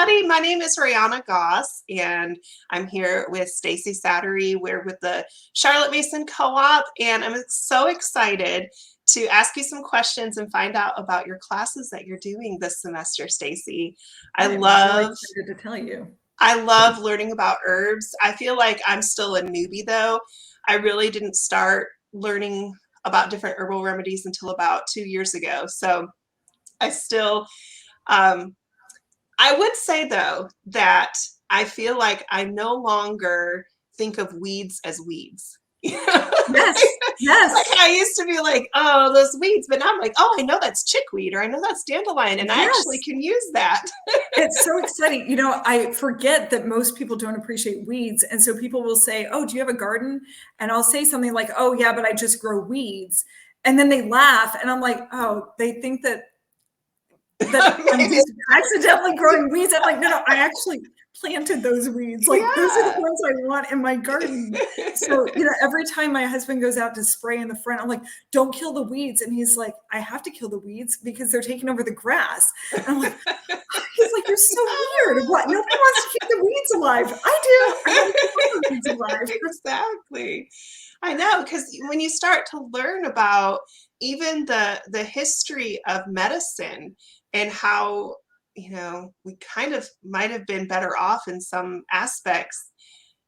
everybody. My name is Rihanna Goss, and I'm here with Stacie Satery. We're with the Charlotte Mason Co-op, and I'm so excited to ask you some questions and find out about your classes that you're doing this semester, Stacie. I'm really excited to tell you. I love learning about herbs. I feel like I'm still a newbie, though. I really didn't start learning about different herbal remedies until about 2 years ago. So I still... I would say, though, that I feel like I no longer think of weeds as weeds. Yes, yes. Like I used to be like, oh, those weeds, but now I'm like, oh, I know that's chickweed, or I know that's dandelion, and I actually can use that. It's so exciting. You know, I forget that most people don't appreciate weeds. And so people will say, oh, do you have a garden? And I'll say something like, oh, yeah, but I just grow weeds. And then they laugh, and I'm like, oh, they think that I'm just accidentally growing weeds. I'm like, no, I actually planted those weeds. Like those are the ones I want in my garden. So, you know, every time my husband goes out to spray in the front, I'm like, don't kill the weeds. And he's like, I have to kill the weeds because they're taking over the grass. And I'm like, he's like, you're so weird. What? Nobody wants to keep the weeds alive. I do. I want to keep the weeds alive. Exactly. I know, because when you start to learn about even the history of medicine and how, you know, we kind of might have been better off in some aspects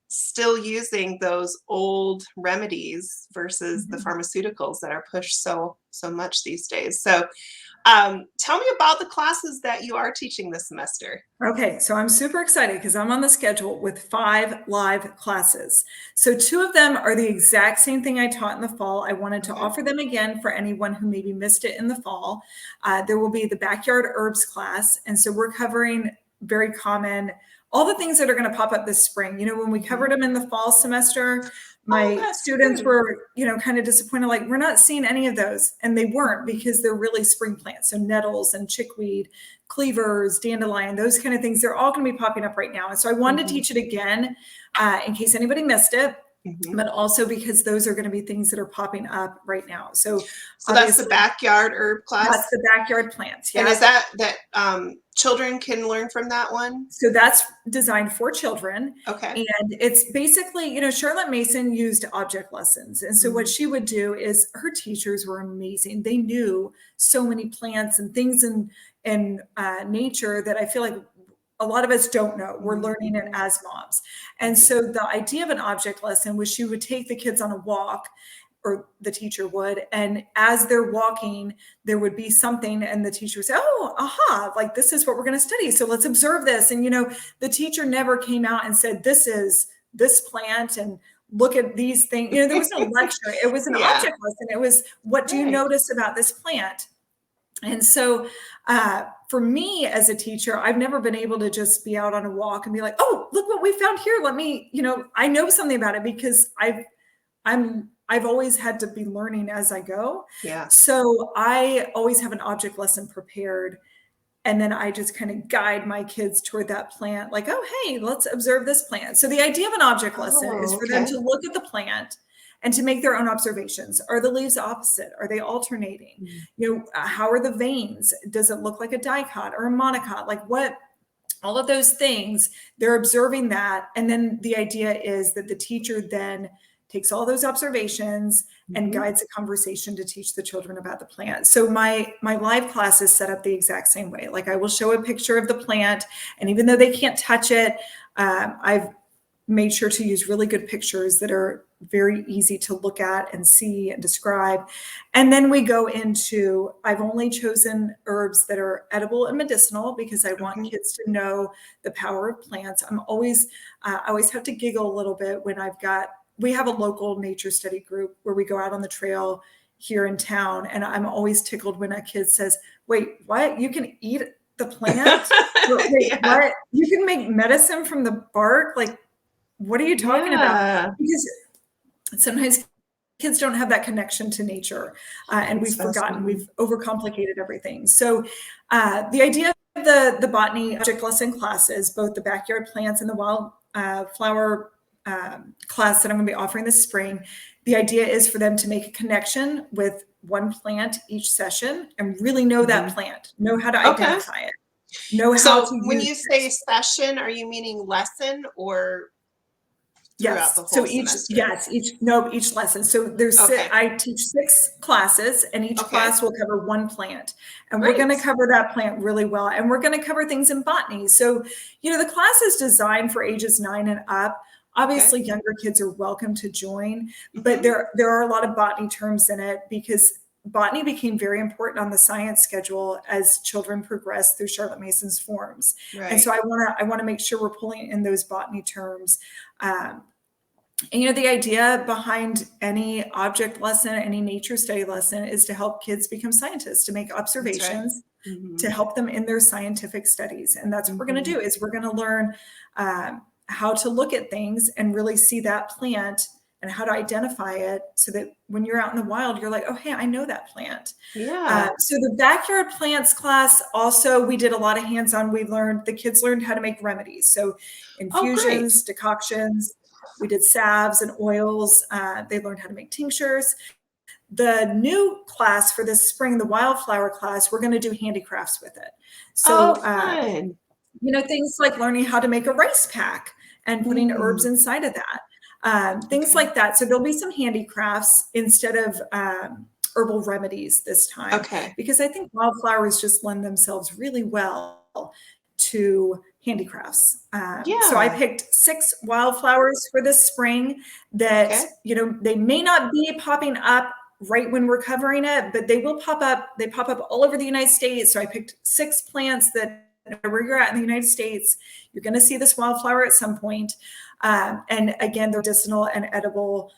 still using those old remedies versus the pharmaceuticals that are pushed so much these days. So tell me about the classes that you are teaching this semester. Okay, so I'm super excited because I'm on the schedule with 5 live classes. So 2 of them are the exact same thing I taught in the fall. I wanted to offer them again for anyone who maybe missed it in the fall. There will be the backyard herbs class. And so we're covering very common, all the things that are going to pop up this spring. You know, when we covered them in the fall semester, my students were, you know, kind of disappointed, like, we're not seeing any of those. And they weren't, because they're really spring plants. So nettles and chickweed, cleavers, dandelion, those kind of things, they're all going to be popping up right now. And so I wanted to teach it again in case anybody missed it. But also because those are going to be things that are popping up right now. So that's the backyard herb class? That's the backyard plants. Yeah. And is that children can learn from that one? So that's designed for children. Okay. And it's basically, you know, Charlotte Mason used object lessons. And so what she would do is, her teachers were amazing. They knew so many plants and things in nature that I feel like a lot of us don't know. We're learning it as moms. And so the idea of an object lesson was she would take the kids on a walk, or the teacher would, and as they're walking, there would be something, and the teacher would say, oh, aha, like this is what we're going to study. So let's observe this. And, you know, the teacher never came out and said, this is this plant, and look at these things. You know, there was no lecture. It was an object lesson. It was, what do you notice about this plant? And so for me as a teacher, I've never been able to just be out on a walk and be like, oh, look what we found here. Let me, you know, I know something about it, because I've always had to be learning as I go. Yeah. So I always have an object lesson prepared. And then I just kind of guide my kids toward that plant, like, oh, hey, let's observe this plant. So the idea of an object lesson is for them to look at the plant and to make their own observations. Are the leaves opposite? Are they alternating? You know, how are the veins? Does it look like a dicot or a monocot? Like what? All of those things, they're observing that. And then the idea is that the teacher then takes all those observations and guides a conversation to teach the children about the plant. So my live class is set up the exact same way. Like, I will show a picture of the plant, and even though they can't touch it, I've made sure to use really good pictures that are very easy to look at and see and describe. And then we go into, I've only chosen herbs that are edible and medicinal, because I want kids to know the power of plants. I always have to giggle a little bit when we have a local nature study group where we go out on the trail here in town. And I'm always tickled when a kid says, wait, what? You can eat the plant? Wait, what? You can make medicine from the bark? Like, what are you talking about? Because sometimes kids don't have that connection to nature, and we've forgotten, we've overcomplicated everything. So the idea of the botany object lesson classes, both the backyard plants and the wildflower class that I'm going to be offering this spring, the idea is for them to make a connection with one plant each session and really know that plant, know how to identify it. know how So to when use you it. say session, are you meaning lesson or throughout the Yes. So whole semester? each lesson. So Okay. I teach 6 classes, and each Okay. class will cover one plant. And we're going Great. to cover that plant really well. And we're going to cover things in botany. So, the class is designed for ages 9 and up. Okay. Obviously, younger kids are welcome to join, but Hmm. there are a lot of botany terms in it because botany became very important on the science schedule as children progressed through Charlotte Mason's forms. And so Right. I want to make sure we're pulling in those botany terms. Um, and the idea behind any object lesson, any nature study lesson is to help kids become scientists, to make That's right. observations, Hmm. to help them in their scientific studies. And that's what we're going to Hmm. do is we're going to learn how to look at things and really see that plant and how to identify it so that when you're out in the wild, you're like, oh, hey, I know that plant. Yeah. So the backyard plants class, also, we did a lot of hands-on. The kids learned how to make remedies. So Oh, great. infusions, decoctions, we did salves and oils. They learned how to make tinctures. The new class for this spring, the Wildflower class, we're going to do handicrafts with it. Oh, So, fun. things like learning how to make a rice pack and putting herbs Mm. inside of that, things Okay. like that. So there'll be some handicrafts instead of herbal remedies this time, Okay. because I think wildflowers just lend themselves really well to handicrafts. So I Yeah. picked 6 wildflowers for this spring that, Okay. they may not be popping up right when we're covering it, but they will pop up. They pop up all over the United States. So I picked 6 plants that where you're at in the United States, you're going to see this wildflower at some point. And again, they're medicinal and edible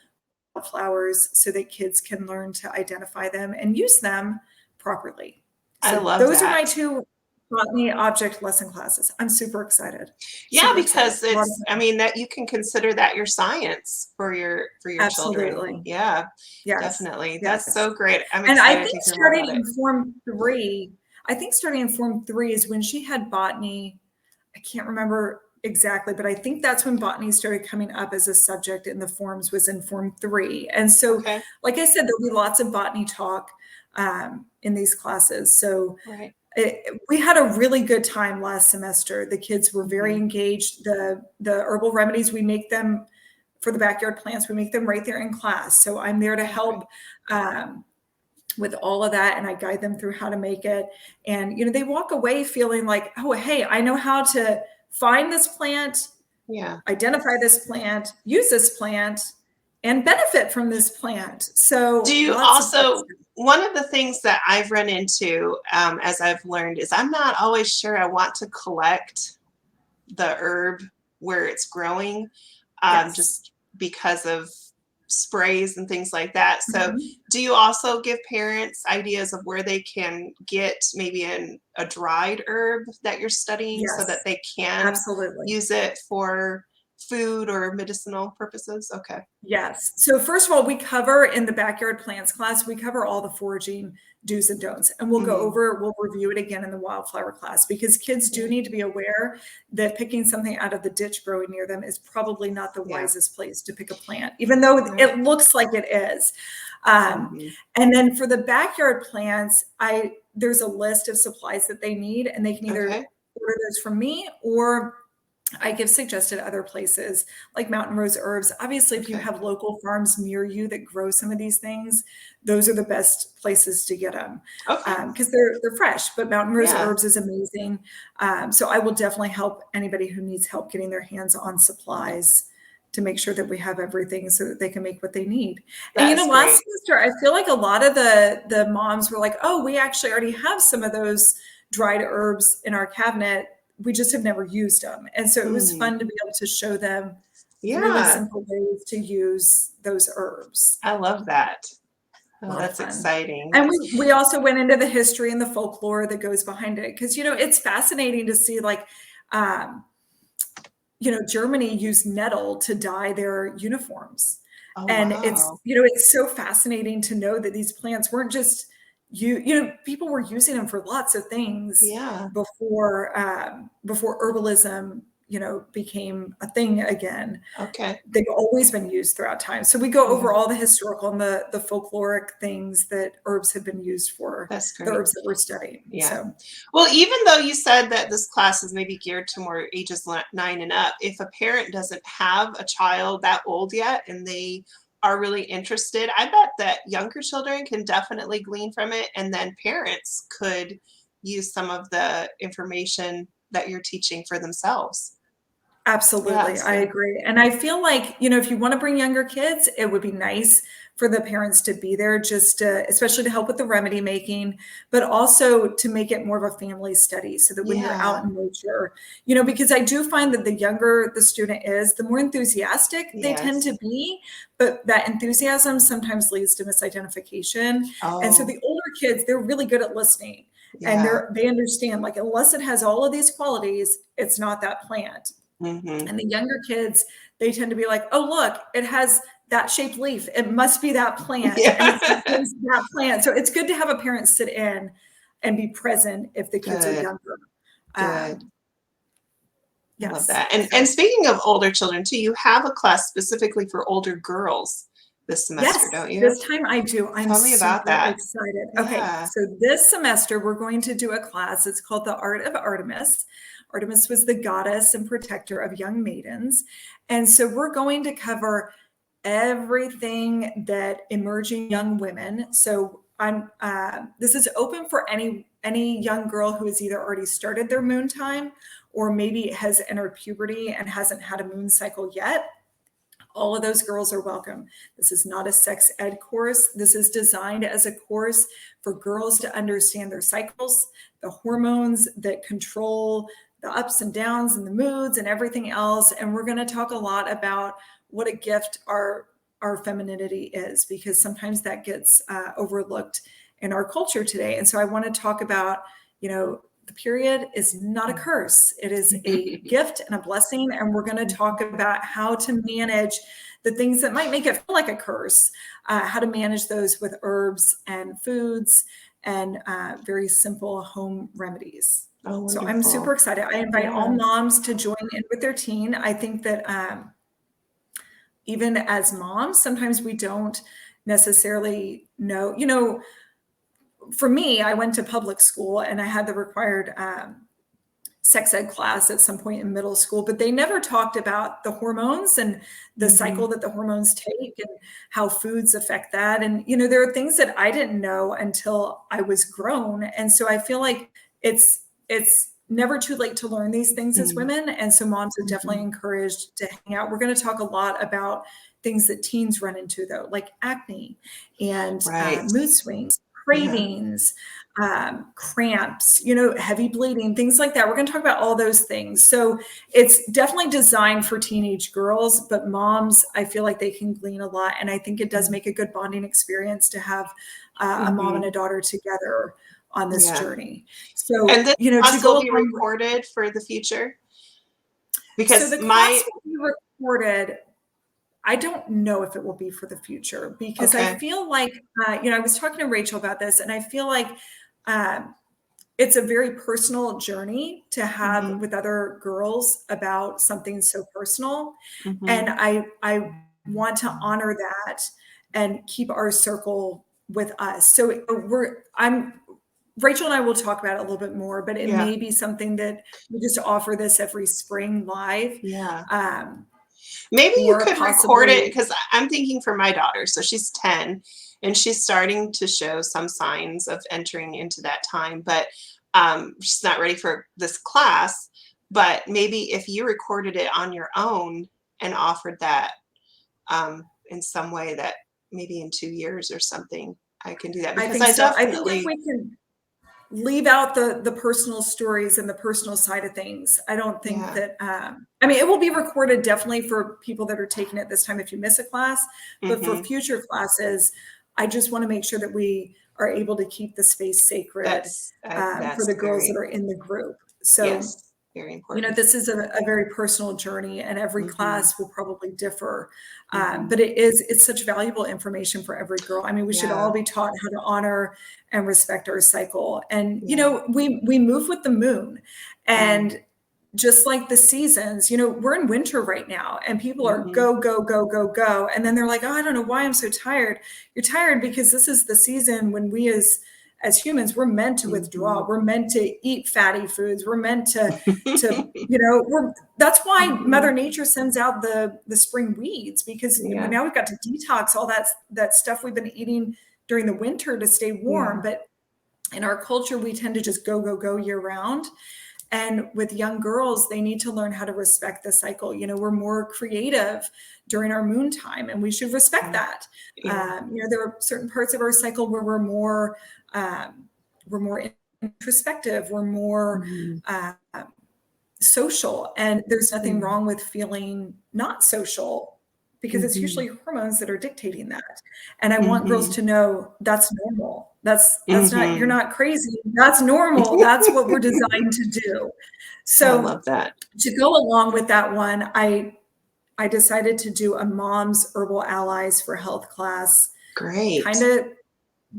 flowers so that kids can learn to identify them and use them properly. I So love those are my that. 2 botany object lesson classes. I'm super excited. Yeah, Super excited. because A lot of it's, I fun. mean, that you can consider that your science for your children. Absolutely. Yeah, Yes. definitely. That's Yes. so great. I'm And I excited think to hear more starting about it. in Form 3 is when she had botany. I can't remember exactly, but I think that's when botany started coming up as a subject in the forms, was in Form 3. And so, Okay. like I said, there'll be lots of botany talk in these classes. So Right. we had a really good time last semester. The kids were very Hmm. engaged. The herbal remedies, we make them for the backyard plants. We make them right there in class. So I'm there to Oh, great. help with all of that, and I guide them through how to make it. And they walk away feeling like, oh, hey, I know how to find this plant, Yeah. identify this plant, use this plant, and benefit from this plant. Do So you lots of good also, stuff. one of the things that I've run into as I've learned is I'm not always sure I want to collect the herb where it's growing, Yes. just because of sprays and things like that. So, Mhm. do you also give parents ideas of where they can get maybe a dried herb that you're studying so that Yes, they can absolutely. use it for food or medicinal purposes? Okay. Yes. So first of all, we cover in the backyard plants class, we cover all the foraging do's and don'ts. And Hmm. we'll review it again in the wildflower class, because kids do need to be aware that picking something out of the ditch growing near them is probably not the Yeah. wisest place to pick a plant, even though Right. it looks like it is. Um, Hmm. and then for the backyard plants, there's a list of supplies that they need, and they can either Okay. order those from me, or I give suggested other places like Mountain Rose Herbs. Obviously, if you Okay. have local farms near you that grow some of these things, those are the best places to get them, Okay. because they're fresh. But Mountain Rose Yeah. Herbs is amazing. So I will definitely help anybody who needs help getting their hands on supplies to make sure that we have everything so that they can make what they need. And That is last great. semester, I feel like a lot of the moms were like, "Oh, we actually already have some of those dried herbs in our cabinet. We just have never used them." And so it was Mm. fun to be able to show them really Yeah. simple ways to use those herbs. I love that. A Oh, lot of that's fun. exciting. And we also went into the history and the folklore that goes behind it, because it's fascinating to see, like, um, Germany used nettle to dye their uniforms. Oh, And wow. it's so fascinating to know that these plants weren't just people were using them for lots of things Yeah. before herbalism became a thing again. Okay. They've always been used throughout time. So we go over all the historical and the folkloric things that herbs have been used for. That's great. The herbs that we're studying. Yeah. So. Well, even though you said that this class is maybe geared to more ages 9 and up, if a parent doesn't have a child that old yet and they are really interested, I bet that younger children can definitely glean from it, and then parents could use some of the information that you're teaching for themselves. Absolutely. Yeah, I agree. And I feel like, if you want to bring younger kids, it would be nice for the parents to be there, just especially to help with the remedy making, but also to make it more of a family study so that when you're out in nature, because I do find that the younger the student is, the more enthusiastic they tend to be, but that enthusiasm sometimes leads to misidentification. And so the older kids, they're really good at listening. And they understand, like, unless it has all of these qualities, it's not that plant. And the younger kids, they tend to be like, oh, look, it has that shaped leaf. It must be that plant. And it's that plant. So it's good to have a parent sit in and be present if the kids are younger. Good. Yes. I love that. And speaking of older children too, you have a class specifically for older girls this semester, don't you? This time I do. I'm Tell me about that. Excited. Yeah. Okay, so this semester we're going to do a class. It's called the Art of Artemis. Artemis was the goddess and protector of young maidens. And so we're going to cover everything that emerging young women. So this is open for any young girl who has either already started their moon time or maybe has entered puberty and hasn't had a moon cycle yet. All of those girls are welcome. This is not a sex ed course. This is designed as a course for girls to understand their cycles, the hormones that control the ups and downs and the moods and everything else. And we're going to talk a lot about what a gift our femininity is, because sometimes that gets overlooked in our culture today. And so I want to talk about, the period is not a curse. It is a gift and a blessing. And we're going to talk about how to manage the things that might make it feel like a curse, how to manage those with herbs and foods and very simple home remedies. Oh, so I'm super excited. I invite all moms to join in with their teen. I think that even as moms, sometimes we don't necessarily know, for me, I went to public school and I had the required sex ed class at some point in middle school, but they never talked about the hormones and the cycle that the hormones take and how foods affect that. And, there are things that I didn't know until I was grown. And so I feel like it's never too late to learn these things as women. And so moms are definitely encouraged to hang out. We're going to talk a lot about things that teens run into, though, like acne and mood swings, cravings, cramps, heavy bleeding, things like that. We're going to talk about all those things. So it's definitely designed for teenage girls, but moms, I feel like they can glean a lot. And I think it does make a good bonding experience to have a mom and a daughter together on this journey. So, and this class will be recorded for the future? Because the class will be recorded. I don't know if it will be for the future, because I feel like, I was talking to Rachel about this, and I feel like it's a very personal journey to have with other girls about something so personal. And I want to honor that and keep our circle with us. So Rachel and I will talk about it a little bit more, but it may be something that we just offer this every spring live. Maybe you could record it, because I'm thinking for my daughter. So she's 10 and she's starting to show some signs of entering into that time, but she's not ready for this class. But maybe if you recorded it on your own and offered that in some way, that maybe in 2 years or something, I can do that. Because I think if we can leave out the personal stories and the personal side of things, I don't think that, it will be recorded definitely for people that are taking it this time if you miss a class, but for future classes, I just want to make sure that we are able to keep the space sacred for the girls that are in the group. So, very important. This is a very personal journey, and every class will probably differ. But it's such valuable information for every girl. We should all be taught how to honor and respect our cycle. And, we move with the moon, and just like the seasons, we're in winter right now and people are Mhm. go, go, go, go, go. And then they're like, oh, I don't know why I'm so tired. You're tired because this is the season when we as humans, we're meant to withdraw. Mhm. We're meant to eat fatty foods. We're meant to that's why Mother Nature sends out the spring weeds, because Yeah. now we've got to detox all that stuff we've been eating during the winter to stay warm. Yeah. But in our culture, we tend to just go, go, go year round. And with young girls, they need to learn how to respect the cycle. We're more creative during our moon time, and we should respect that. Yeah. There are certain parts of our cycle where we're more introspective, we're more social, and there's nothing wrong with feeling not social, because it's usually hormones that are dictating that. And I want girls to know that's normal. That's not, you're not crazy. That's normal. That's what we're designed to do. So I love that. To go along with that one, I decided to do a Mom's Herbal Allies for Health class. Great. Kind of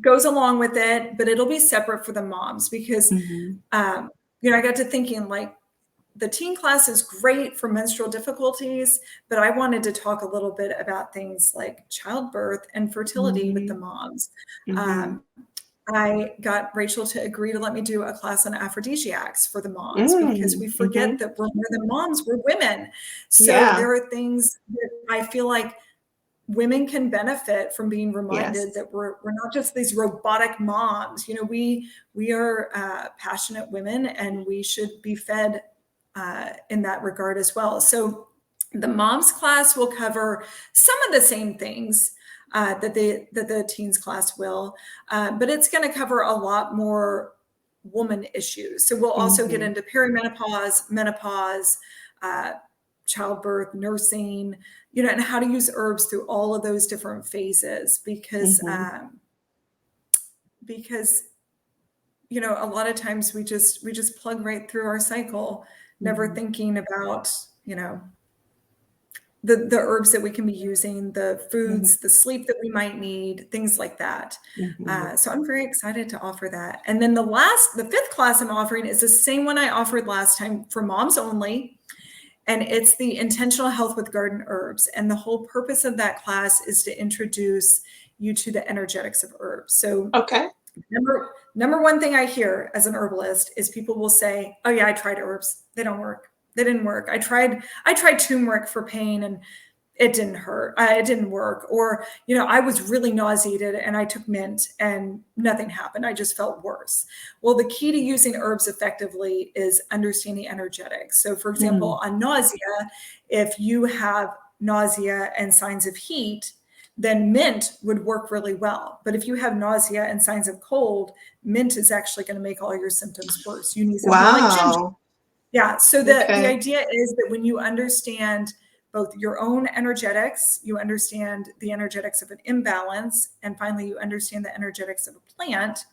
goes along with it, but it'll be separate for the moms, because I got to thinking, like, the teen class is great for menstrual difficulties, but I wanted to talk a little bit about things like childbirth and fertility with the moms. I got Rachel to agree to let me do a class on aphrodisiacs for the moms, because we forget that we're more than moms, we're women. So there are things that I feel like women can benefit from being reminded that we're not just these robotic moms. We are passionate women, and we should be fed in that regard as well. So the moms class will cover some of the same things that the teens class will, but it's going to cover a lot more woman issues. So we'll also get into perimenopause, menopause, childbirth, nursing, and how to use herbs through all of those different phases, because a lot of times we just plug right through our cycle, never thinking about, the herbs that we can be using, the foods, the sleep that we might need, things like that. So I'm very excited to offer that. And then the fifth class I'm offering is the same one I offered last time for moms only. And it's the Intentional Health with Garden Herbs. And the whole purpose of that class is to introduce you to the energetics of herbs. So number one thing I hear as an herbalist is people will say, oh yeah, I tried herbs. They don't work. They didn't work. I tried turmeric for pain and it didn't hurt. It didn't work. Or, I was really nauseated and I took mint and nothing happened. I just felt worse. Well, the key to using herbs effectively is understanding energetics. So for example, on nausea, if you have nausea and signs of heat, then mint would work really well. But if you have nausea and signs of cold, mint is actually going to make all your symptoms worse. You need something like ginger. Yeah. So the idea is that when you understand both your own energetics, you understand the energetics of an imbalance, and finally you understand the energetics of a plant,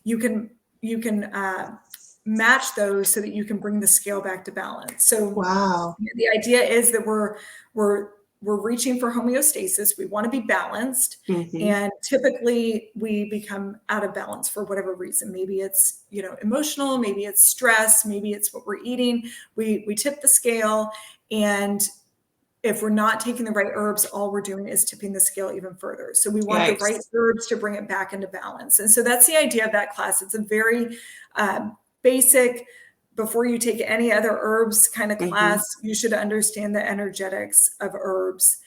you can match those so that you can bring the scale back to balance. So the idea is that we're reaching for homeostasis. We want to be balanced. And typically we become out of balance for whatever reason. Maybe it's, emotional, maybe it's stress, maybe it's what we're eating. We tip the scale, and if we're not taking the right herbs, all we're doing is tipping the scale even further. So we want the right herbs to bring it back into balance. And so that's the idea of that class. It's a very basic, before you take any other herbs kind of class, you should understand the energetics of herbs.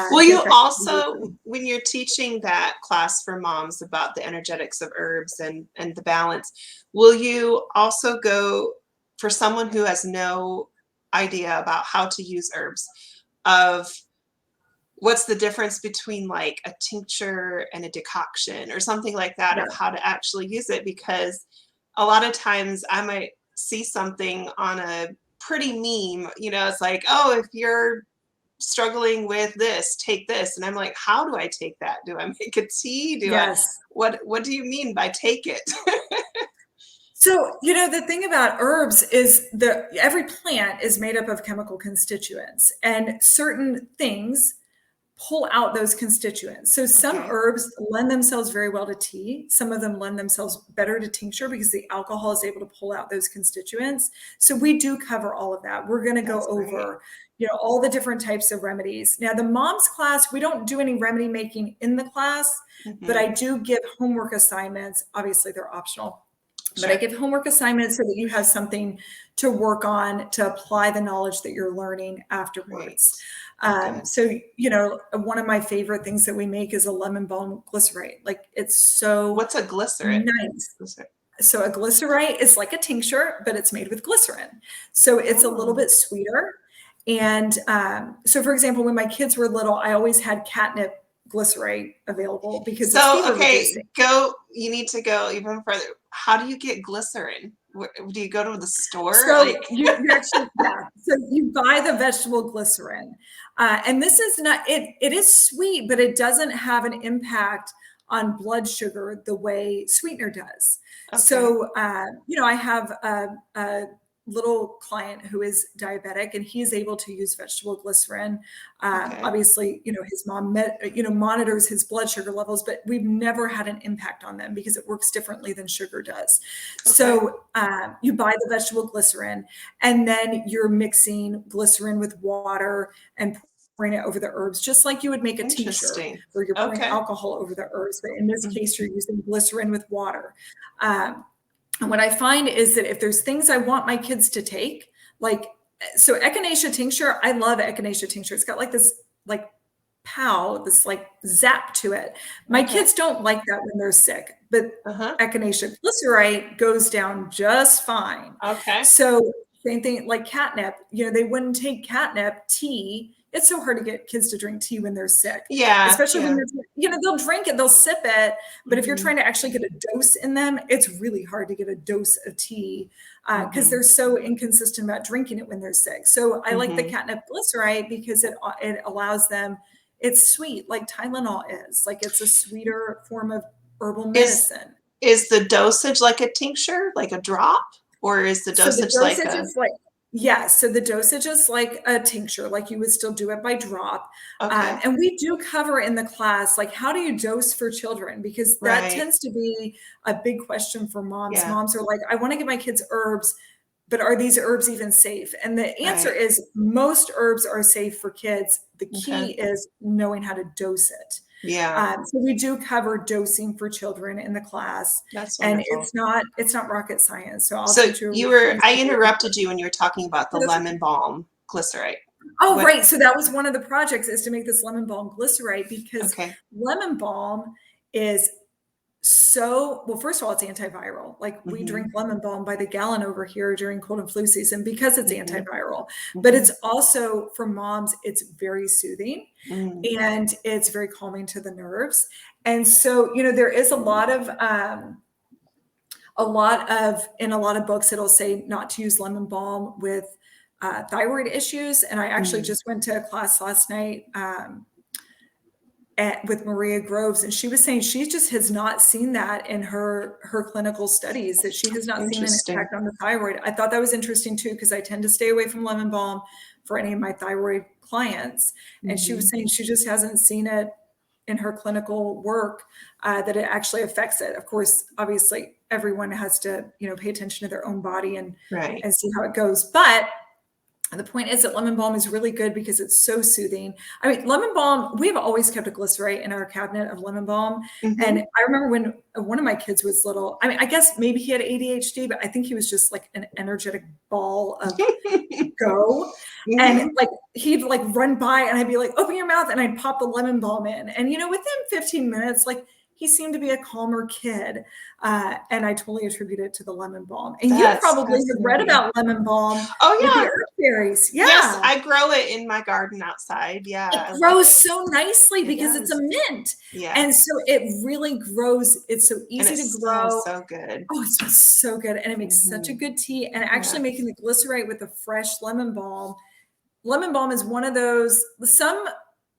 Will you also, when you're teaching that class for moms about the energetics of herbs and the balance, will you also go, for someone who has no idea about how to use herbs, of what's the difference between like a tincture and a decoction or something like that, of how to actually use it? Because a lot of times I might see something on a pretty meme, it's like, oh, if you're struggling with this, take this. And I'm like, how do I take that? Do I make a tea? What do you mean by take it? So, the thing about herbs is every plant is made up of chemical constituents, and certain things pull out those constituents. So some herbs lend themselves very well to tea. Some of them lend themselves better to tincture because the alcohol is able to pull out those constituents. So we do cover all of that. We're going to go over, all the different types of remedies. Now, the moms class, we don't do any remedy making in the class, but I do give homework assignments. Obviously, they're optional. But I give homework assignments so that you have something to work on to apply the knowledge that you're learning afterwards. So, one of my favorite things that we make is a lemon balm glycerite. Like, it's so What's a glycerite? Nice. So a glycerite is like a tincture, but it's made with glycerin. So it's a little bit sweeter. And so, for example, when my kids were little, I always had catnip glycerite available because you need to go even further. How do you get glycerin? Do you go to the store? So you actually, so you buy the vegetable glycerin, and this is not it is sweet, but it doesn't have an impact on blood sugar the way sweetener does. So I have a little client who is diabetic, and he is able to use vegetable glycerin. Obviously, his mom monitors his blood sugar levels, but we've never had an impact on them because it works differently than sugar does. So you buy the vegetable glycerin, and then you're mixing glycerin with water and pouring it over the herbs, just like you would make a tincture where you're pouring alcohol over the herbs. But in this case, you're using glycerin with water. And what I find is that if there's things I want my kids to take, so Echinacea Tincture, I love Echinacea Tincture. It's got this this zap to it. My kids don't like that when they're sick, but Echinacea Glycerite goes down just fine. So same thing like catnip, they wouldn't take catnip tea. It's so hard to get kids to drink tea when they're sick. Especially when they'll drink it, they'll sip it. But if you're trying to actually get a dose in them, it's really hard to get a dose of tea because they're so inconsistent about drinking it when they're sick. So I like the catnip glycerite because it allows them, it's sweet, like Tylenol is. Like, it's a sweeter form of herbal medicine. Is the dosage like a tincture, like a drop? Or is the dosage, so the dosage is like a tincture, like you would still do it by drop. And we do cover in the class, how do you dose for children? Because that tends to be a big question for moms. Moms are like, I want to give my kids herbs, but are these herbs even safe? And the answer is most herbs are safe for kids. The key is knowing how to dose it. So we do cover dosing for children in the class. That's wonderful. And it's not rocket science. So I interrupted you when you were talking about the lemon balm glycerite. Right. So that was one of the projects, is to make this lemon balm glycerite, because lemon balm is first of all, it's antiviral. We drink lemon balm by the gallon over here during cold and flu season because it's antiviral. But it's also, for moms, it's very soothing and it's very calming to the nerves. And so, there is in a lot of books, it'll say not to use lemon balm with thyroid issues. And I actually just went to a class last night with Maria Groves, and she was saying she just has not seen that in her clinical studies, that she has not seen an impact on the thyroid. I thought that was interesting too, because I tend to stay away from lemon balm for any of my thyroid clients. And she was saying she just hasn't seen it in her clinical work, that it actually affects it. Of course, obviously everyone has to, pay attention to their own body and see how it goes. But the point is that lemon balm is really good because it's so soothing. I mean, lemon balm, we have always kept a glycerite in our cabinet of lemon balm. And I remember when one of my kids was little, I guess maybe he had ADHD, but I think he was just like an energetic ball of go. And he'd run by and I'd be like, open your mouth, and I'd pop the lemon balm in. And, within 15 minutes, he seemed to be a calmer kid. And I totally attribute it to the lemon balm. And you probably have read about lemon balm. Oh, yeah. With the earth berries. Yeah. Yes, I grow it in my garden outside. Yeah. It grows so nicely because it's a mint. Yeah. And so it really grows. It's so easy to grow. So good. Oh, it smells so good. And it makes such a good tea. And actually making the glycerite with the fresh lemon balm. Lemon balm is one of those, some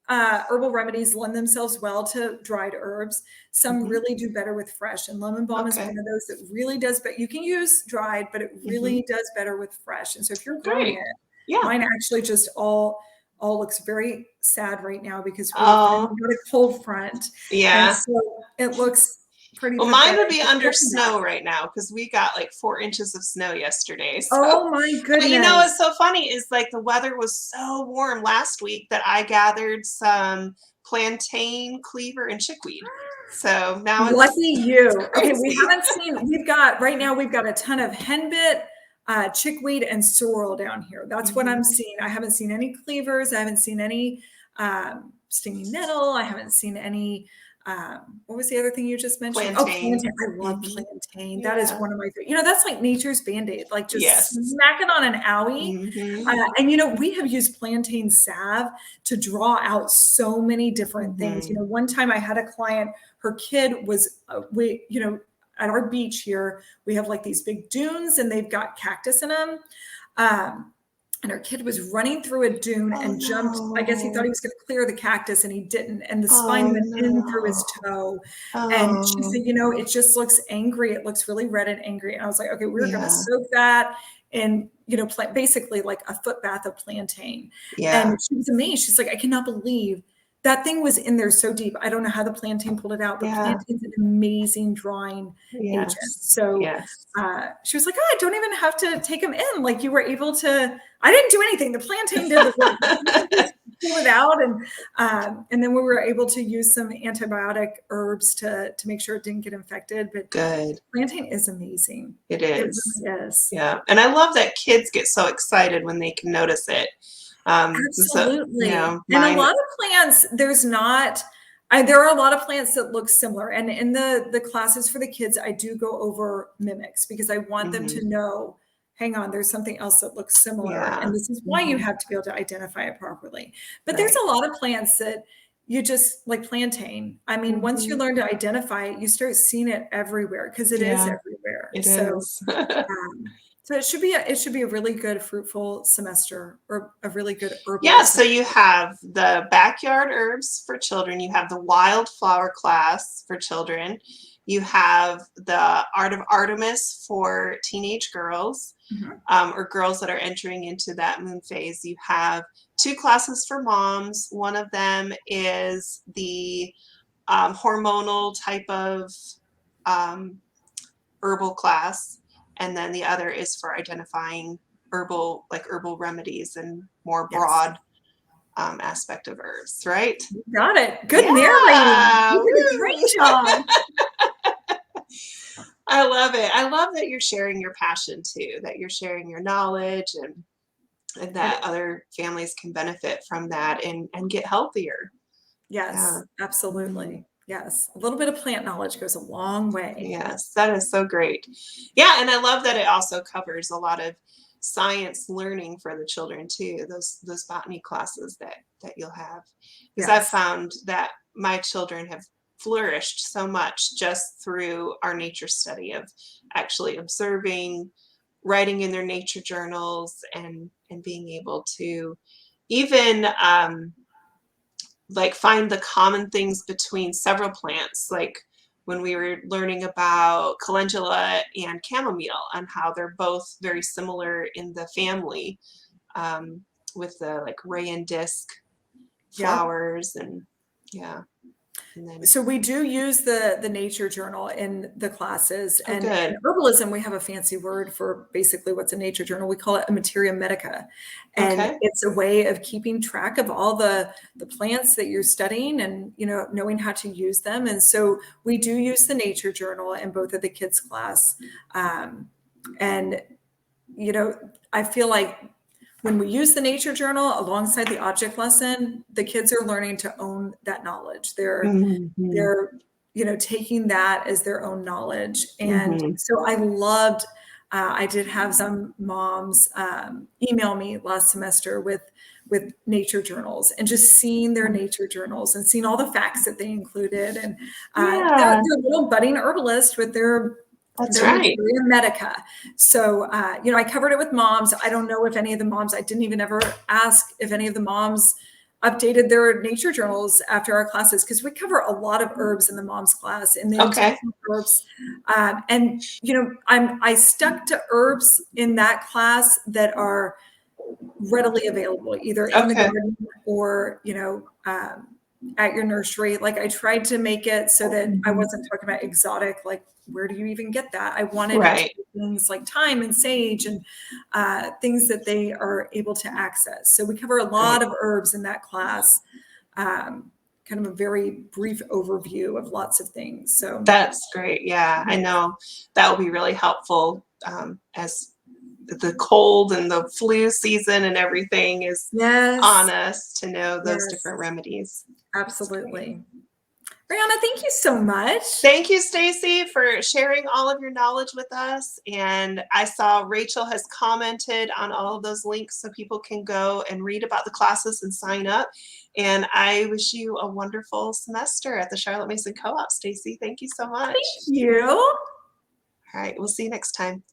herbal remedies lend themselves well to dried herbs. Some really do better with fresh, and lemon balm is one of those that really does, but you can use dried, but it really does better with fresh. And so if you're growing it, mine actually just all all looks very sad right now because we finally Oh, got a cold front. And yeah. so it looks pretty Well, mine pathetic. would be under snow right now because we got like 4 inches of snow yesterday. So, Oh my but you know goodness. what's so funny is like the weather was so warm last week that I gathered some plantain, cleaver, and chickweed. So now Lucky you. it's Okay, we crazy. haven't seen, we've got, right now we've got a ton of henbit, chickweed, and sorrel down here. That's what I'm seeing. I haven't seen any cleavers. I haven't seen any stinging nettle. I haven't seen any, what was the other thing you just mentioned? Oh, Plantain. plantain. I love plantain. That is Yeah. one of my favorite. You know, that's like nature's Band-Aid. Like just Yes. smack it on an owie. And you know, we have used plantain salve to draw out so many different things. You know, one time I had a client, her kid was, you know, at our beach here, we have like these big dunes and they've got cactus in them. And her kid was running through a dune and jumped. I guess he thought he was going to clear the cactus and he didn't. And the spine went in through his toe. And she said, you know, it just looks angry. It looks really red and angry. And I was like, okay, we're going to soak that in, you know, basically like a foot bath of plantain. And she was amazed. She's like, I cannot believe that thing was in there so deep. I don't know how the plantain pulled it out, but plantain's an amazing drawing agent. So she was like, oh, I don't even have to take them in. Like you were able to, I didn't do anything. The plantain did the work. Pull it out. And then we were able to use some antibiotic herbs to make sure it didn't get infected. But plantain is amazing. It is. It really is. Yeah. And I love that kids get so excited when they can notice it. Absolutely. So, you know, and a lot of plants, there are a lot of plants that look similar. And in the classes for the kids, I do go over mimics because I want them to know, hang on, there's something else that looks similar. And this is why you have to be able to identify it properly. But there's a lot of plants that you just, like plantain. I mean, once you learn to identify it, you start seeing it everywhere because it is everywhere. It is. So it should be a really good fruitful semester or a really good herbal. Yeah, so you have the backyard herbs for children, you have the wildflower class for children, you have the Art of Artemis for teenage girls, or girls that are entering into that moon phase. You have 2 classes for moms. One of them is the hormonal type of herbal class. And then the other is for identifying herbal remedies and more broad aspect of herbs, right? You got it. Good narrating. You did a great job. I love it. I love that you're sharing your passion too, that you're sharing your knowledge and that other families can benefit from that and get healthier. Yes, absolutely. Yes, a little bit of plant knowledge goes a long way. Yes, that is so great. Yeah, and I love that it also covers a lot of science learning for the children too. Those botany classes that you'll have, because I've found that my children have flourished so much just through our nature study of actually observing, writing in their nature journals, and being able to even like find the common things between several plants, like when we were learning about calendula and chamomile and how they're both very similar in the family, with the like ray and disc flowers and so we do use the nature journal in the classes. And in herbalism, we have a fancy word for basically what's a nature journal. We call it a materia medica. And it's a way of keeping track of all the plants that you're studying and, you know, knowing how to use them. And so we do use the nature journal in both of the kids' class. And, you know, I feel like when we use the nature journal alongside the object lesson, the kids are learning to own that knowledge. They're, you know, taking that as their own knowledge. And so I loved, I did have some moms email me last semester with nature journals and just seeing their nature journals and seeing all the facts that they included. And they're little budding herbalist with their Medica. So, you know, I covered it with moms. I don't know if any of the moms, I didn't even ever ask if any of the moms updated their nature journals after our classes, because we cover a lot of herbs in the moms class and then herbs. And, you know, I stuck to herbs in that class that are readily available, either in the Okay. garden or, at your nursery. Like I tried to make it so that I wasn't talking about exotic, like where do you even get that? I wanted it to Right. be things like thyme and sage and things that they are able to access. So we cover a lot of herbs in that class. Kind of a very brief overview of lots of things. So That's great. Yeah, I know that will be really helpful as the cold and the flu season and everything is on yes, us to know those yes, different remedies. absolutely. Brianna, thank you so much. Thank you, Stacie, for sharing all of your knowledge with us. And I saw Rachel has commented on all of those links so people can go and read about the classes and sign up. And I wish you a wonderful semester at the Charlotte Mason Co-op, Stacie. Thank you so much. Thank you. All right, we'll see you next time.